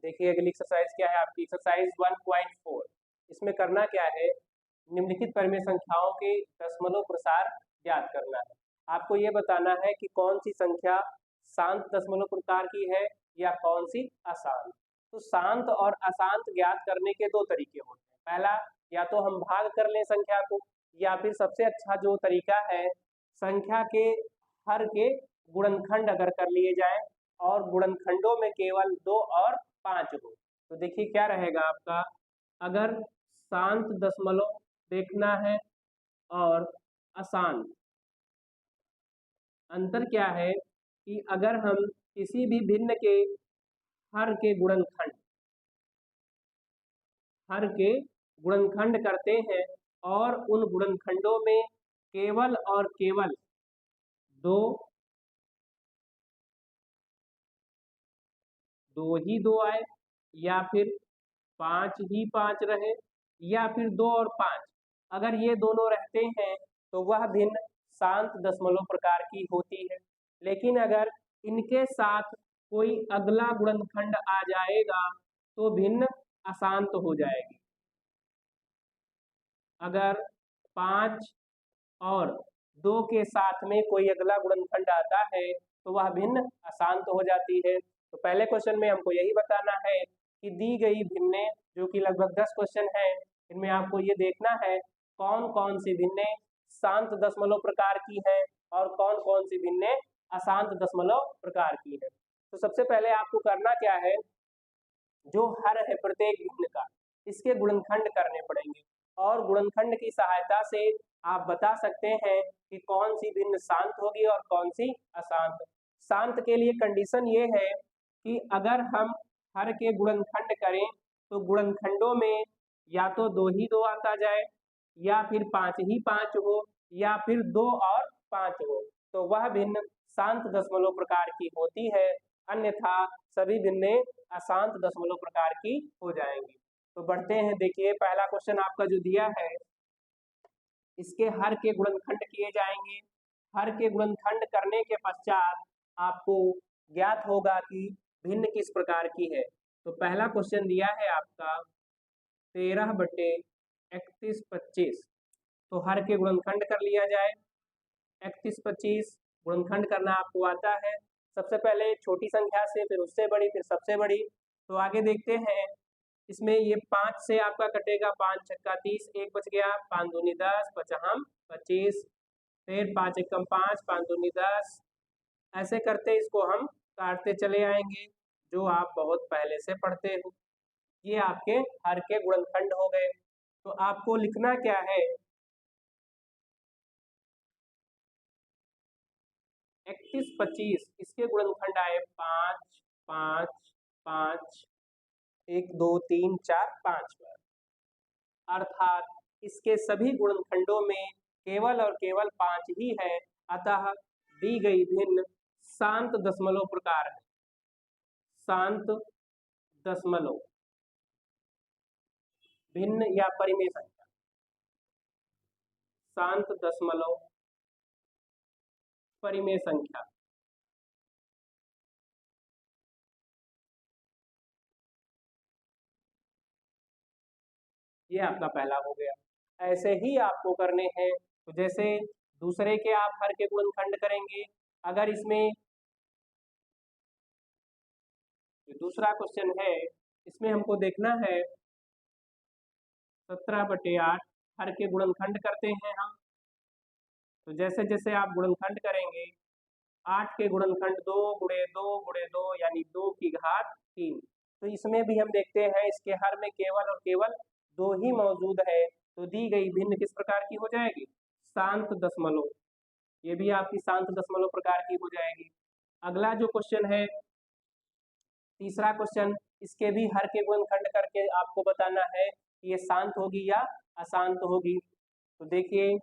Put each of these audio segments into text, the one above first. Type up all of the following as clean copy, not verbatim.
देखिए अगली एक्सरसाइज क्या है आपकी, एक्सरसाइज 1.4। इसमें करना क्या है, निम्नलिखित परिमेय संख्याओं के दशमलव प्रसार ज्ञात करना है। आपको ये बताना है कि कौन सी संख्या शांत दशमलव प्रकार की है या कौन सी अशांत। तो शांत और अशांत ज्ञात करने के दो तरीके होते हैं। पहला, या तो हम भाग कर लें संख्या को, या फिर सबसे अच्छा जो तरीका है, संख्या के हर के गुणनखंड अगर कर लिए जाए और गुणनखंडों में केवल 2 और 5 हो। तो देखिए क्या रहेगा आपका, अगर शांत दशमलव देखना है और अशांत, अंतर क्या है कि अगर हम किसी भी भिन्न के हर के गुणनखंड करते हैं और उन गुणनखंडों में केवल और केवल दो आए, या फिर 5 ही 5 रहे, या फिर 2 और 5, अगर ये दोनों रहते हैं तो वह भिन्न शांत दशमलव प्रकार की होती है। लेकिन अगर इनके साथ कोई अगला गुणनखंड आ जाएगा तो भिन्न अशांत हो जाएगी। अगर 5 और 2 के साथ में कोई अगला गुणनखंड आता है तो वह भिन्न अशांत हो जाती है। तो पहले क्वेश्चन में हमको यही बताना है कि दी गई भिन्नें, जो कि लगभग 10 क्वेश्चन है, इनमें आपको ये देखना है कौन कौन सी भिन्नें शांत दशमलव प्रकार की है और कौन कौन सी भिन्नें अशांत दशमलव प्रकार की है। तो सबसे पहले आपको करना क्या है, जो हर है प्रत्येक भिन्न का, इसके गुणनखंड करने पड़ेंगे और गुणनखंड की सहायता से आप बता सकते हैं कि कौन सी भिन्न शांत होगी और कौन सी अशांत। शांत के लिए कंडीशन ये है कि अगर हम हर के गुणनखंड करें तो गुणनखंडों में या तो 2 ही 2 आता जाए, या फिर 5 ही 5 हो, या फिर 2 और 5 हो, तो वह भिन्न शांत दशमलव प्रकार की होती है। अन्यथा सभी भिन्नें अशांत दशमलव प्रकार की हो जाएंगी। तो बढ़ते हैं, देखिए पहला क्वेश्चन आपका जो दिया है, इसके हर के गुणनखंड किए जाएंगे। हर के गुणनखंड करने के पश्चात आपको ज्ञात होगा कि भिन्न किस प्रकार की है। तो पहला क्वेश्चन दिया है आपका 13/31/25। तो हर के गुणनखंड कर लिया जाए। 31/25 गुणनखंड करना आपको आता है। सबसे पहले छोटी संख्या से, फिर उससे बड़ी, फिर सबसे बड़ी। तो आगे देखते हैं, इसमें ये 5 से आपका कटेगा, 5 छक्का 30, 1 बच गया, 5 दूनी 10, 5 25, फिर 5 एकम 5, 5 दूनी 10, ऐसे करते इसको हम काटते चले आएंगे, जो आप बहुत पहले से पढ़ते हो। ये आपके हर के गुणनखंड हो गए। तो आपको लिखना क्या है, 31/25 इसके गुणनखंड आए 5 5 5, 1 2 3 4 5 बार, अर्थात इसके सभी गुणनखंडों में केवल और केवल 5 ही है। अतः दी गई भिन्न शांत दशमलव प्रकार है। शांत दशमलव भिन्न या परिमेय संख्या, शांत दशमलव परिमेय संख्या। ये आपका पहला हो गया। ऐसे ही आपको करने हैं। तो जैसे दूसरे के आप हर के गुणनखंड करेंगे, अगर इसमें जो दूसरा क्वेश्चन है, इसमें हमको देखना है 17/8 हर के गुणनखंड करते हैं हम। तो जैसे जैसे आप गुणनखंड करेंगे, 8 के गुणनखंड 2 गुणे 2 गुणे 2 यानी 2 की घात 3। तो इसमें भी हम देखते हैं इसके हर में केवल और केवल 2 ही मौजूद है। तो दी गई भिन्न किस प्रकार की हो जाएगी, शांत दशमलव। ये भी आपकी शांत दशमलव प्रकार की हो जाएगी। अगला जो क्वेश्चन है, तीसरा क्वेश्चन, इसके भी हर के गुणनखंड करके आपको बताना है कि ये शांत होगी या अशांत होगी। तो देखिए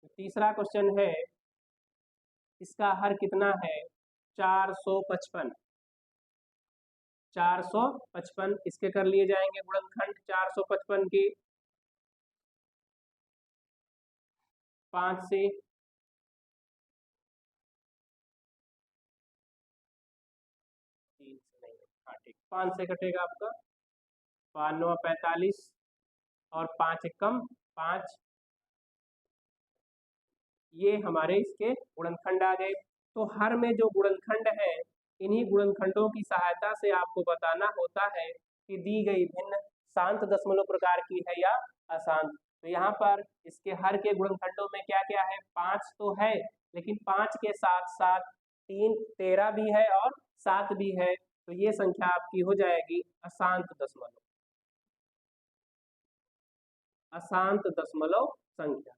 तीसरा क्वेश्चन है, इसका हर कितना है, 455। 455 इसके कर लिए जाएंगे गुणनखंड 455 की, 5 से, हाँ ठीक, 5 से कटेगा आपका 5 9 45 और 5 एकम 5, ये हमारे इसके गुणनखंड आ गए। तो हर में जो गुणनखंड है, इन्हीं गुणनखंडों की सहायता से आपको बताना होता है कि दी गई भिन्न शांत दशमलव प्रकार की है या अशांत। तो यहाँ पर इसके हर के गुणनखंडों में क्या क्या है, 5 तो है, लेकिन 5 के साथ साथ 3 13 भी है और 7 भी है, तो ये संख्या आपकी हो जाएगी अशांत दशमलव, अशांत दशमलव संख्या।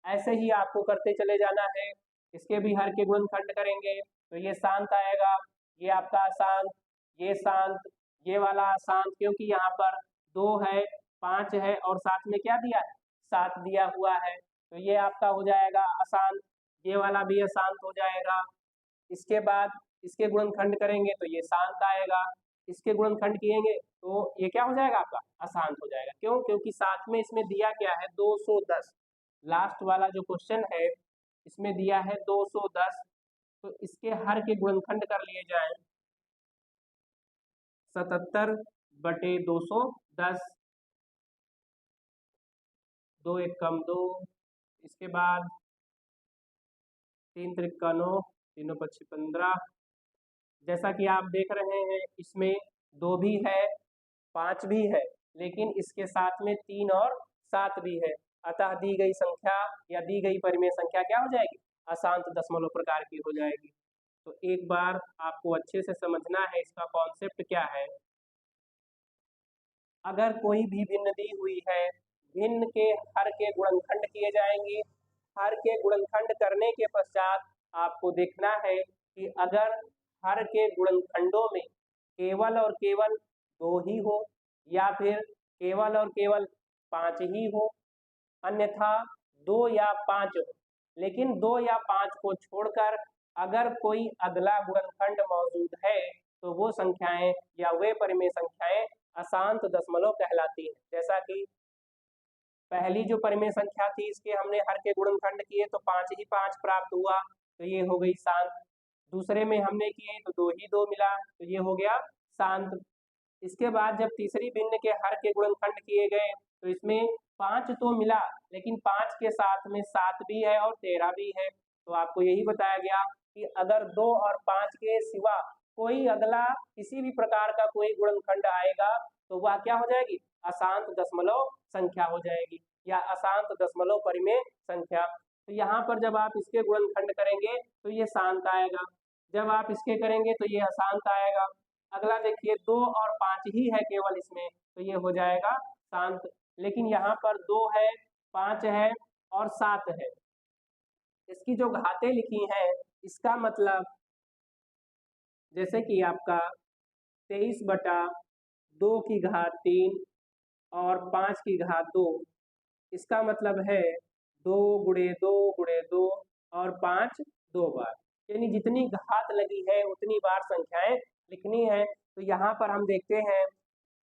ऐसे ही आपको करते चले जाना है, इसके भी हर के गुणनखंड करेंगे तो ये शांत आएगा, ये आपका अशांत, ये शांत, ये वाला अशांत, क्योंकि यहाँ पर 2 है 5 है और साथ में क्या दिया है, 7 दिया हुआ है, तो ये आपका हो जाएगा अशांत, ये वाला भी अशांत हो जाएगा। इसके बाद इसके गुणनखंड करेंगे तो ये शांत आएगा, इसके गुणनखंड किएंगे तो ये क्या हो जाएगा आपका अशांत हो जाएगा। क्यों? क्योंकि साथ में इसमें दिया क्या है 210, लास्ट वाला जो क्वेश्चन है इसमें दिया है 210, तो इसके हर के गुणनखंड कर लिए जाएं 77/210, 2 एकम 2, इसके बाद 3 त्रिका 9, 3 पच्ची 15। जैसा कि आप देख रहे हैं इसमें 2 भी है 5 भी है, लेकिन इसके साथ में 3 और 7 भी है, अतः दी गई संख्या या दी गई परिमेय संख्या क्या हो जाएगी, अशांत दशमलव प्रकार की हो जाएगी। तो एक बार आपको अच्छे से समझना है इसका कॉन्सेप्ट क्या है। अगर कोई भी भिन्न दी हुई है, भिन्न के हर के गुणनखंड किए जाएंगे, हर के गुणनखंड करने के पश्चात आपको देखना है कि अगर हर के गुणनखंडों में केवल और केवल 2 ही हो या फिर केवल और केवल 5 ही हो, अन्यथा 2 या 5 हो, लेकिन 2 या 5 को छोड़कर अगर कोई अगला गुणनखंड मौजूद है तो वो संख्याएं या वे परिमेय संख्याएं अशांत दशमलव कहलाती है। जैसा कि पहली जो परिमेय संख्या थी इसके हमने हर के गुणनखंड किए तो 5 ही 5 प्राप्त हुआ, तो ये हो गई शांत। दूसरे में हमने किए तो 2 ही 2 मिला, तो ये हो गया शांत। इसके बाद जब तीसरी भिन्न के हर के गुणनखंड किए गए तो इसमें 5 तो मिला, लेकिन 5 के साथ में 7 भी है और 13 भी है, तो आपको यही बताया गया कि अगर 2 और 5 के सिवा कोई अगला किसी भी प्रकार का कोई गुणनखंड आएगा तो वह क्या हो जाएगी, अशांत दशमलव संख्या हो जाएगी या अशांत दशमलव परिमेय संख्या। तो यहाँ पर जब आप इसके गुणनखंड करेंगे तो ये शांत आएगा, जब आप इसके करेंगे तो ये अशांत आएगा। अगला देखिए 2 और 5 ही है केवल इसमें, तो ये हो जाएगा शांत, लेकिन यहाँ पर 2 है 5 है और 7 है, इसकी जो घातें लिखी हैं इसका मतलब जैसे कि आपका 23/2 की घात 3 और 5 की घात 2, इसका मतलब है 2 गुणे 2 गुणे 2 और 5 2 बार, यानी जितनी घात लगी है उतनी बार संख्याएं लिखनी है। तो यहाँ पर हम देखते हैं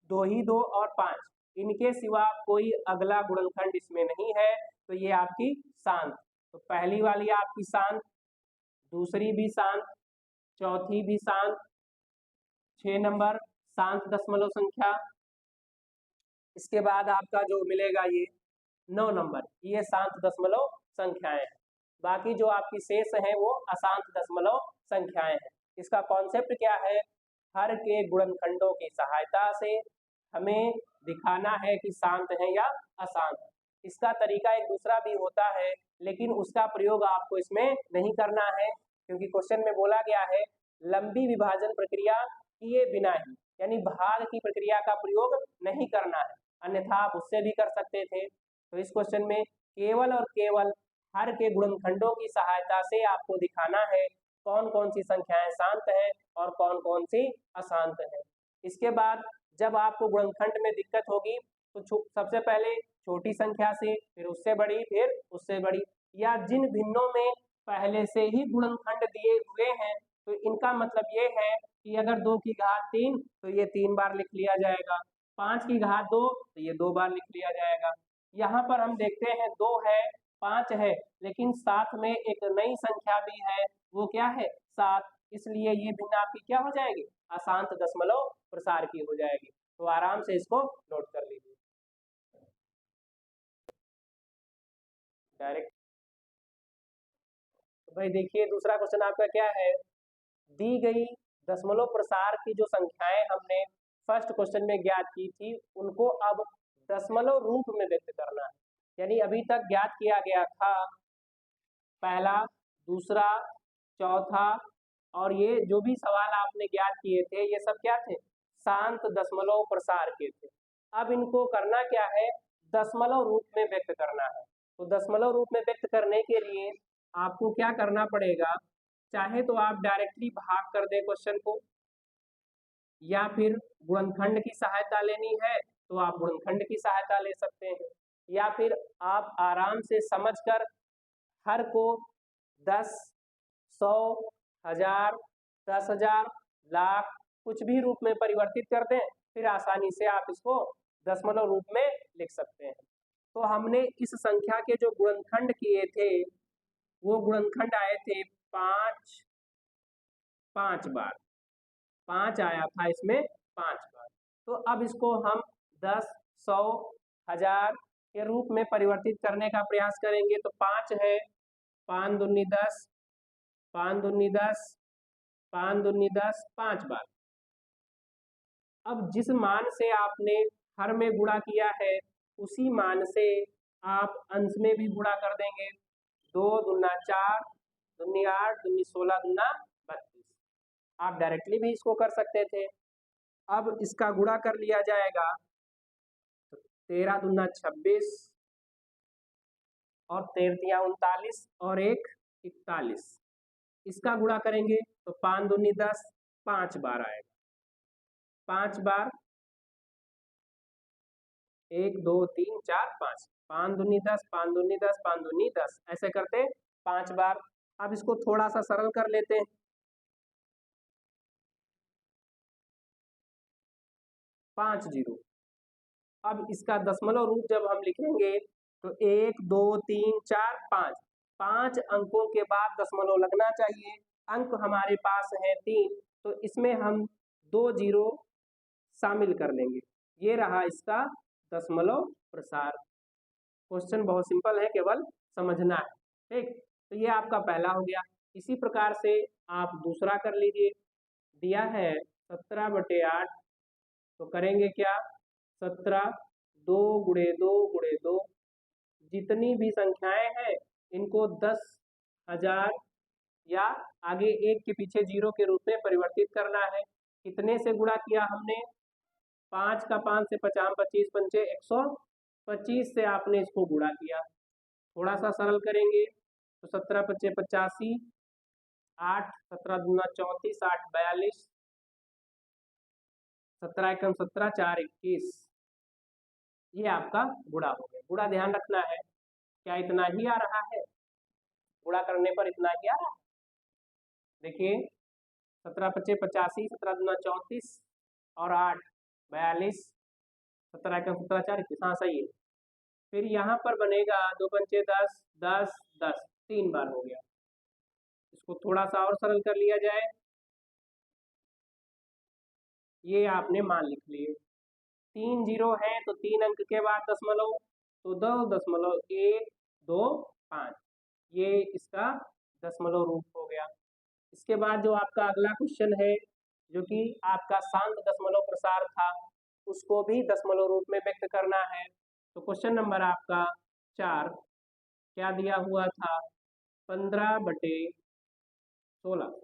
2 ही 2 और 5, इनके सिवा कोई अगला गुणनखंड इसमें नहीं है, तो ये आपकी शांत। तो पहली वाली आपकी शांत, दूसरी भी शांत, चौथी भी शांत, 6 नंबर शांत दशमलव संख्या। इसके बाद आपका जो मिलेगा ये 9 नंबर, ये शांत दशमलव संख्याएं हैं। बाकी जो आपकी शेष है वो अशांत दशमलव संख्याएं हैं। इसका कॉन्सेप्ट क्या है, हर के गुणनखंडों की सहायता से हमें दिखाना है कि शांत है या अशांत। इसका तरीका एक दूसरा भी होता है, लेकिन उसका प्रयोग आपको इसमें नहीं करना है, क्योंकि क्वेश्चन में बोला गया है लंबी विभाजन प्रक्रिया किए बिना ही, यानी भाग की प्रक्रिया का प्रयोग नहीं करना है, अन्यथा आप उससे भी कर सकते थे। तो इस क्वेश्चन में केवल और केवल हर के गुणनखंडों की सहायता से आपको दिखाना है कौन कौन सी संख्याएं शांत हैं और कौन कौन सी अशांत हैं। इसके बाद जब आपको गुणनखंड में दिक्कत होगी तो सबसे पहले छोटी संख्या से, फिर उससे बड़ी, फिर उससे बड़ी, या जिन भिन्नों में पहले से ही गुणनखंड दिए हुए हैं तो इनका मतलब ये है कि अगर 2 की घात 3 तो ये 3 बार लिख लिया जाएगा, 5 की घात 2 तो ये 2 बार लिख लिया जाएगा। यहाँ पर हम देखते हैं 2 है 5 है, लेकिन साथ में एक नई संख्या भी है, वो क्या है 7, इसलिए ये भिन्न आपकी क्या हो जाएगी, अशांत दशमलव प्रसार की हो जाएगी। तो आराम से इसको नोट कर लीजिए। डायरेक्ट तो भाई देखिए दूसरा क्वेश्चन आपका क्या है, दी गई दशमलव प्रसार की जो संख्याएं हमने फर्स्ट क्वेश्चन में ज्ञात की थी उनको अब दशमलव रूप में व्यक्त करना है। यानी अभी तक ज्ञात किया गया था पहला, दूसरा, चौथा, और ये जो भी सवाल आपने ज्ञात किए थे ये सब क्या थे, शांत दशमलव प्रसार के थे। अब इनको करना क्या है, दशमलव रूप में व्यक्त करना है। तो दशमलव रूप में व्यक्त करने के लिए आपको क्या करना पड़ेगा, चाहे तो आप डायरेक्टली भाग कर दे क्वेश्चन को, या फिर गुणनखंड की सहायता लेनी है तो आप गुणनखंड की सहायता ले सकते हैं, या फिर आप आराम से समझकर हर को 10, 100, 1000, 10,000, लाख कुछ भी रूप में परिवर्तित कर दें, फिर आसानी से आप इसको दशमलव रूप में लिख सकते हैं। तो हमने इस संख्या के जो गुणनखंड किए थे वो गुणनखंड आए थे 5 बार, 5 आया था इसमें 5 बार। तो अब इसको हम 10, 100, 1000 के रूप में परिवर्तित करने का प्रयास करेंगे। तो 5 है, 5 दूनी 10, 5 दूनी 10, 5 दूनी 10, 5 बार। अब जिस मान से आपने हर में गुणा किया है उसी मान से आप अंश में भी गुणा कर देंगे। 2 दूना 4, दूनी 8, दूनी 16, दूना 32। आप डायरेक्टली भी इसको कर सकते थे। अब इसका गुणा कर लिया जाएगा तो 13 दूना 26 और 13 39 और 1 41। इसका गुणा करेंगे तो 5 दूनी 10, 5 बार आएगा, 5 बार, 1 2 3 4 5, 5 दूनी 10, 5 दूनी 10, 5 दूनी 10, ऐसे करते 5 बार। अब इसको थोड़ा सा सरल कर लेते हैं, 5 0। अब इसका दशमलव रूप जब हम लिखेंगे तो 1 2 3 4 5, 5 अंकों के बाद दशमलव लगना चाहिए। अंक हमारे पास है 3, तो इसमें हम 2 0 शामिल कर लेंगे। ये रहा इसका दशमलव प्रसार। क्वेश्चन बहुत सिंपल है, केवल समझना है। ठीक, तो ये आपका पहला हो गया। इसी प्रकार से आप दूसरा कर लीजिए। दिया है 17/8, तो करेंगे क्या, 17 2 गुणे 2 गुणे 2, जितनी भी संख्याएं हैं इनको 10,000 या आगे 1 के पीछे 0 के रूप में परिवर्तित करना है। कितने से गुणा किया हमने, 5 का 5 से 50, 25 पंचे 125 से आपने इसको गुणा किया। थोड़ा सा सरल करेंगे तो 17 पच्चे 85, 8 17 दूना 34, 8 42, 17 एकम 17, 4 21। ये आपका गुणा हो गया। गुणा ध्यान रखना है, क्या इतना ही आ रहा है, गुणा करने पर इतना ही आ रहा है। देखिए 17 पच्चे 85, 17 दूना 34 और 8 42, 17 एकम 17, 4 21। हाँ सही है। फिर यहाँ पर बनेगा 2 पंचे 10, 10 10, 3 बार हो गया। इसको थोड़ा सा और सरल कर लिया जाए, ये आपने मान लिख लिए। 3 0 है तो 3 अंक के बाद दशमलव, तो 2.125, ये इसका दशमलव रूप हो गया। इसके बाद जो आपका अगला क्वेश्चन है जो कि आपका शांत दशमलव प्रसार था, उसको भी दशमलव रूप में व्यक्त करना है। तो क्वेश्चन नंबर आपका 4 क्या दिया हुआ था, 15/16।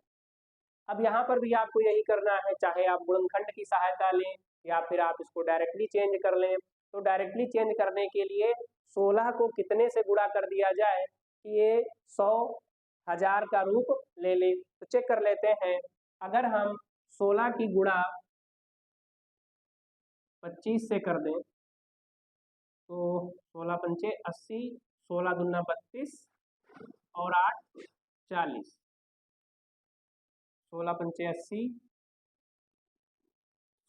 अब यहाँ पर भी आपको यही करना है, चाहे आप गुणनखंड की सहायता लें या फिर आप इसको डायरेक्टली चेंज कर लें। तो डायरेक्टली चेंज करने के लिए 16 को कितने से गुणा कर दिया जाए कि ये 100, 1000 का रूप ले ले। तो चेक कर लेते हैं, अगर हम 16 की गुणा 25 से कर दें तो 16 पंचे 80, 16 दूना 32 और 8 40, 16 पंचे 80,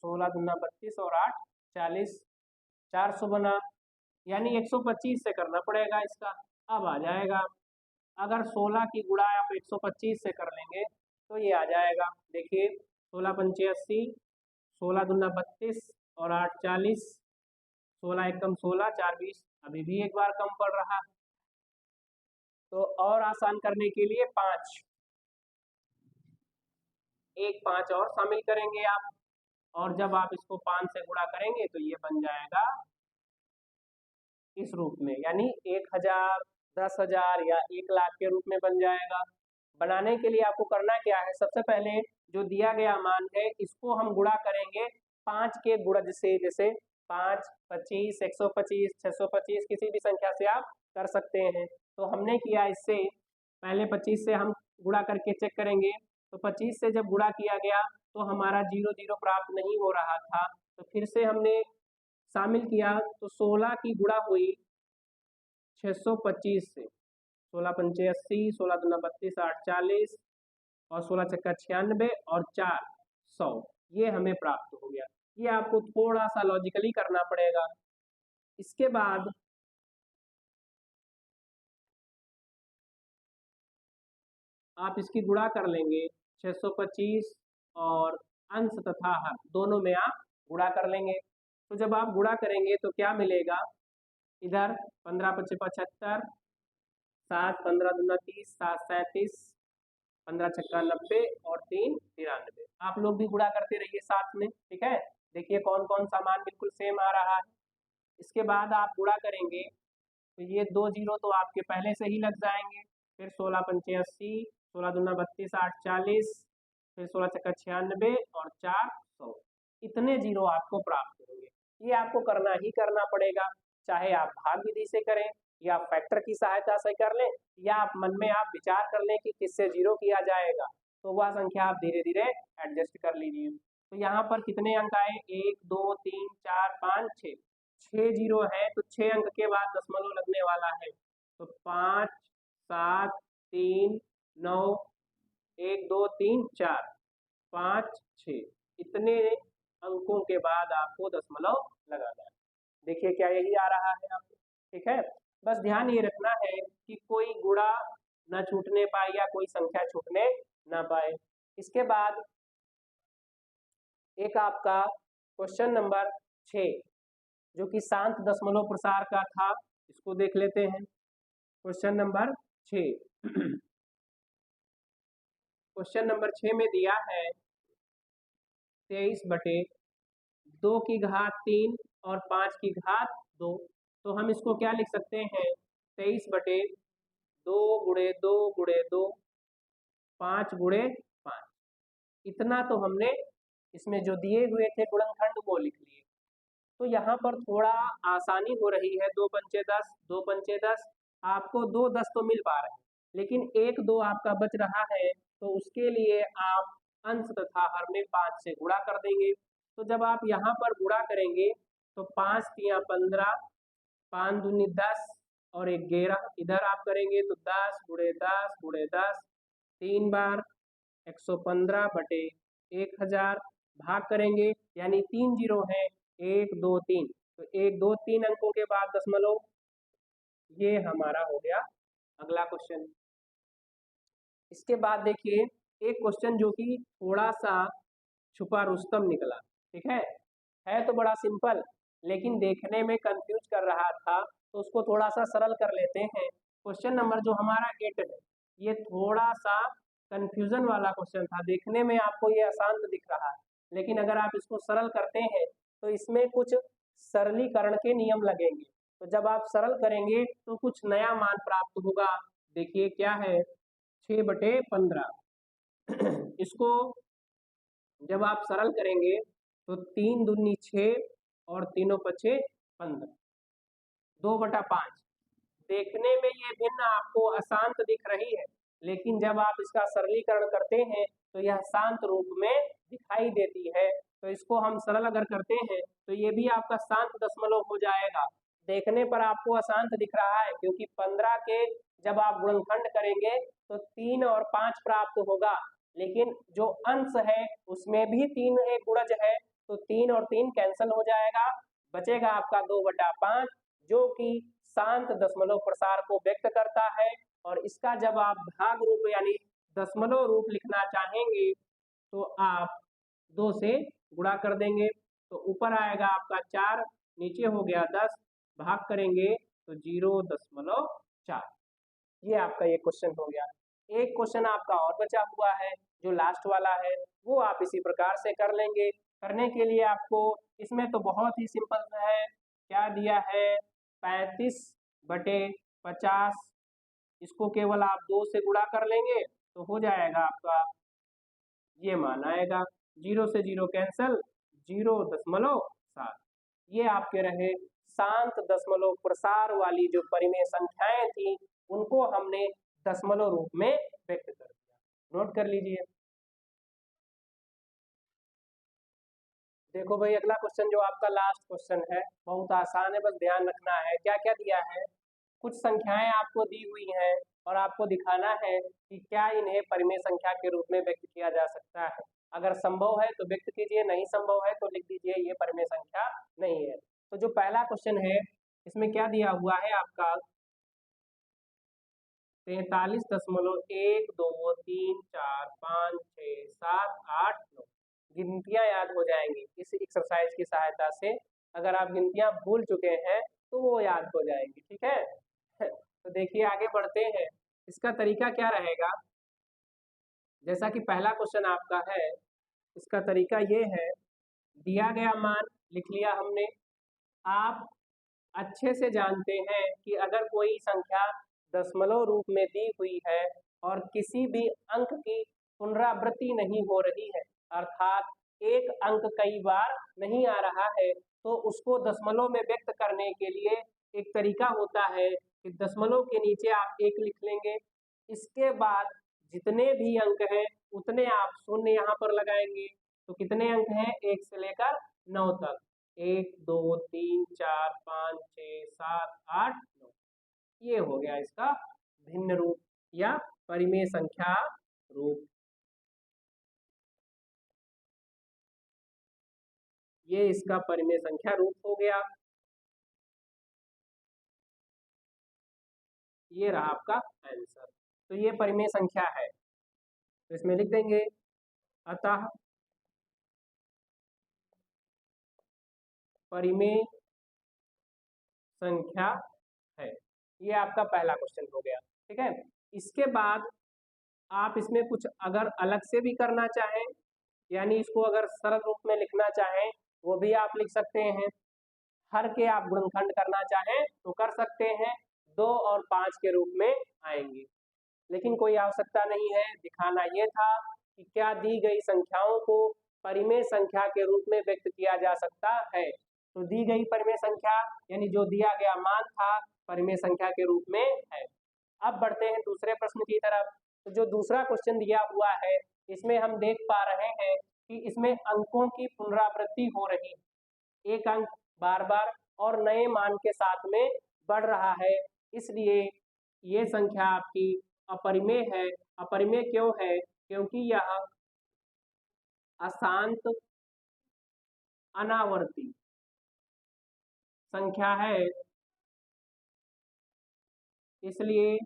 16 दूना 32 और 8 40, 400 बना, यानी 125 से करना पड़ेगा इसका। अब आ जाएगा, अगर 16 की गुणा आप 125 से कर लेंगे तो ये आ जाएगा। देखिए 16 पंचे 80, 16 दूना 32 और 8 40, 16 एकम 16, 4 20, अभी भी एक बार कम पड़ रहा है। तो और आसान करने के लिए 5, एक 5 और शामिल करेंगे आप, और जब आप इसको 5 से गुणा करेंगे तो ये बन जाएगा इस रूप में, यानी 1000, 10,000 या 1,00,000 के रूप में बन जाएगा। बनाने के लिए आपको करना क्या है, सबसे पहले जो दिया गया मान है इसको हम गुणा करेंगे 5 के गुणज से, जैसे 5, 25, 125, 625, किसी भी संख्या से आप कर सकते हैं। तो हमने किया, इससे पहले 25 से हम गुणा करके चेक करेंगे, तो 25 से जब गुणा किया गया तो हमारा 0 0 प्राप्त नहीं हो रहा था, तो फिर से हमने शामिल किया, तो 16 की गुणा हुई 625 से, 16 पंचे 80, 16 दूना 32, 8 40 और 16 चक्का 96 और 4 100, ये हमें प्राप्त हो गया। ये आपको थोड़ा सा लॉजिकली करना पड़ेगा। इसके बाद आप इसकी गुणा कर लेंगे 625 और अंश तथा हर दोनों में आप गुणा कर लेंगे। तो जब आप गुणा करेंगे तो क्या मिलेगा, इधर 15 पच्चे 75, 7 15 दूना 30, 7 37, 15 छक्का 90 और 3 93। आप लोग भी गुणा करते रहिए साथ में, ठीक है। देखिए कौन कौन सा मान बिल्कुल सेम आ रहा है। इसके बाद आप गुणा करेंगे तो ये 2 0 तो आपके पहले से ही लग जाएंगे, फिर 16 पंचे 80, 16 दूना 32, 8 40, फिर 16 चक्का 96 और 4 100, इतने जीरो आपको प्राप्त होंगे। ये आपको करना ही करना पड़ेगा, चाहे आप भाग विधि से करें या फैक्टर की सहायता से कर लें, या आप मन में आप विचार कर लें कि किससे जीरो किया जाएगा, तो वह संख्या आप धीरे धीरे एडजस्ट कर लीजिए। तो यहाँ पर कितने अंक आए, 1 2 3 4 5 6, 6 जीरो है, तो 6 अंक के बाद दशमलव लगने वाला है, तो 5 7 3 9 1 2 3 4 5 6, इतने अंकों के बाद आपको दशमलव लगाना है। देखिए क्या यही आ रहा है आपको, ठीक है। बस ध्यान ये रखना है कि कोई गुणा न छूटने पाए या कोई संख्या छूटने ना पाए। इसके बाद एक आपका क्वेश्चन नंबर 6 जो कि शांत दशमलव प्रसार का था, इसको देख लेते हैं। क्वेश्चन नंबर 6 क्वेश्चन नंबर 6 में दिया है 23/2 की घात 3 और 5 की घात 2, तो हम इसको क्या लिख सकते हैं, 23/2 गुणे 2 गुणे 2, 5 गुणे 5, इतना तो हमने इसमें जो दिए हुए थे गुणनखंड वो लिख लिए। तो यहाँ पर थोड़ा आसानी हो रही है, 2 पंचे 10, 2 पंचे 10, आपको 2 10 तो मिल पा रहे हैं, लेकिन 1 2 आपका बच रहा है, तो उसके लिए आप अंश तथा हर में 5 से गुणा कर देंगे। तो जब आप यहाँ पर गुणा करेंगे तो 5 तिया 15, 5 दूनी 10 और 1 11, इधर आप करेंगे तो 10 गुणे 10 गुणे 10, 3 बार 115/1000 भाग करेंगे, यानी 3 जीरो है, 1 2 3, तो 1 2 3 अंकों के बाद दशमलव, ये हमारा हो गया अगला क्वेश्चन। इसके बाद देखिए एक क्वेश्चन जो कि थोड़ा सा छुपा रुस्तम निकला, ठीक है तो बड़ा सिंपल, लेकिन देखने में कंफ्यूज कर रहा था, तो उसको थोड़ा सा सरल कर लेते हैं। क्वेश्चन नंबर जो हमारा 8 है, ये थोड़ा सा कंफ्यूजन वाला क्वेश्चन था, देखने में आपको ये आसान दिख रहा है, लेकिन अगर आप इसको सरल करते हैं तो इसमें कुछ सरलीकरण के नियम लगेंगे, तो जब आप सरल करेंगे तो कुछ नया मान प्राप्त होगा। देखिए क्या है, 6/15 इसको जब आप सरल करेंगे तो 3 दूनी 6 और तीनों पछे 15, 2/5। देखने में ये भिन्न आपको अशांत दिख रही है, लेकिन जब आप इसका सरलीकरण करते हैं तो यह शांत रूप में दिखाई देती है। तो इसको हम सरल अगर करते हैं तो ये भी आपका शांत दशमलव हो जाएगा। देखने पर आपको अशांत दिख रहा है, क्योंकि 15 के जब आप गुणनखंड करेंगे तो 3 और 5 प्राप्त होगा, लेकिन जो अंश है उसमें भी 3 एक गुणज है, तो 3 और 3 कैंसिल हो जाएगा, बचेगा आपका 2/5, जो कि शांत दशमलव प्रसार को व्यक्त करता है। और इसका जब आप भाग रूप यानी दशमलव रूप लिखना चाहेंगे तो आप 2 से गुणा कर देंगे तो ऊपर आएगा आपका 4, नीचे हो गया 10, भाग करेंगे तो 0.4। ये आपका ये क्वेश्चन हो गया। एक क्वेश्चन आपका और बचा हुआ है जो लास्ट वाला है, वो आप इसी प्रकार से कर लेंगे। करने के लिए आपको इसमें तो बहुत ही सिंपल है, क्या दिया है 35/50, इसको केवल आप 2 से गुणा कर लेंगे तो हो जाएगा आपका, ये मान आएगा 0 से 0 कैंसल, 0.7। ये आपके रहे शांत दशमलव प्रसार वाली जो परिमेय संख्याएं थी, उनको हमने दशमलव रूप में व्यक्त कर दिया। नोट कर लीजिए। देखो भाई, अगला क्वेश्चन जो आपका लास्ट क्वेश्चन है बहुत आसान है, बस ध्यान रखना है। क्या क्या दिया है, कुछ संख्याएं आपको दी हुई हैं और आपको दिखाना है कि क्या इन्हें परिमेय संख्या के रूप में व्यक्त किया जा सकता है। अगर संभव है तो व्यक्त कीजिए, नहीं संभव है तो लिख दीजिए ये परिमेय संख्या नहीं है। तो जो पहला क्वेश्चन है इसमें क्या दिया हुआ है आपका 43.123456789 गिनतियां याद हो जाएंगी इस एक्सरसाइज की सहायता से। अगर आप गिनतियां भूल चुके हैं तो वो याद हो जाएंगी, ठीक है। तो देखिए आगे बढ़ते हैं। इसका तरीका क्या रहेगा, जैसा कि पहला क्वेश्चन आपका है, इसका तरीका ये है, दिया गया मान लिख लिया हमने। आप अच्छे से जानते हैं कि अगर कोई संख्या दशमलव रूप में दी हुई है और किसी भी अंक की पुनरावृत्ति नहीं हो रही है, अर्थात एक अंक कई बार नहीं आ रहा है, तो उसको दशमलव में व्यक्त करने के लिए एक तरीका होता है कि दशमलव के नीचे आप 1 लिख लेंगे, इसके बाद जितने भी अंक हैं उतने आप शून्य यहाँ पर लगाएंगे। तो कितने अंक हैं 1 से लेकर 9 तक, 1 2 3 4 5 6 7 8 9, ये हो गया इसका भिन्न रूप या परिमेय संख्या रूप। ये इसका परिमेय संख्या रूप हो गया। ये रहा आपका आंसर। तो ये परिमेय संख्या है, तो इसमें लिख देंगे अतः परिमेय संख्या है। ये आपका पहला क्वेश्चन हो गया, ठीक है। इसके बाद आप इसमें कुछ अगर अलग से भी करना चाहें, यानी इसको अगर सरल रूप में लिखना चाहें वो भी आप लिख सकते हैं। हर के आप गुणनखंड करना चाहें तो कर सकते हैं, 2 और 5 के रूप में आएंगे, लेकिन कोई आवश्यकता नहीं है। दिखाना ये था कि क्या दी गई संख्याओं को परिमेय संख्या के रूप में व्यक्त किया जा सकता है। तो दी गई परिमेय संख्या यानी जो दिया गया मान था परिमेय संख्या के रूप में है। अब बढ़ते हैं दूसरे प्रश्न की तरफ। तो जो दूसरा क्वेश्चन दिया हुआ है इसमें हम देख पा रहे हैं कि इसमें अंकों की पुनरावृत्ति हो रही है, एक अंक बार बार और नए मान के साथ में बढ़ रहा है, इसलिए ये संख्या आपकी अपरिमेय है। अपरिमेय क्यों है, क्योंकि यह अशांत अनावर्ती संख्या है, इसलिए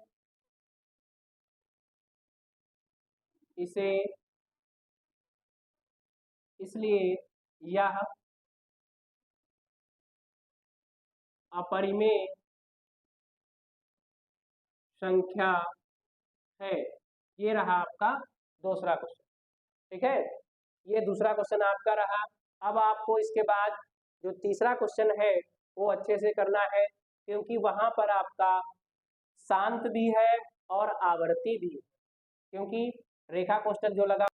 यह अपरिमेय संख्या है। ये रहा आपका दूसरा क्वेश्चन, ठीक है। ये दूसरा क्वेश्चन आपका रहा। अब आपको इसके बाद जो तीसरा क्वेश्चन है वो अच्छे से करना है, क्योंकि वहां पर आपका शांत भी है और आवर्ती भी है, क्योंकि रेखा कोष्ठक जो लगा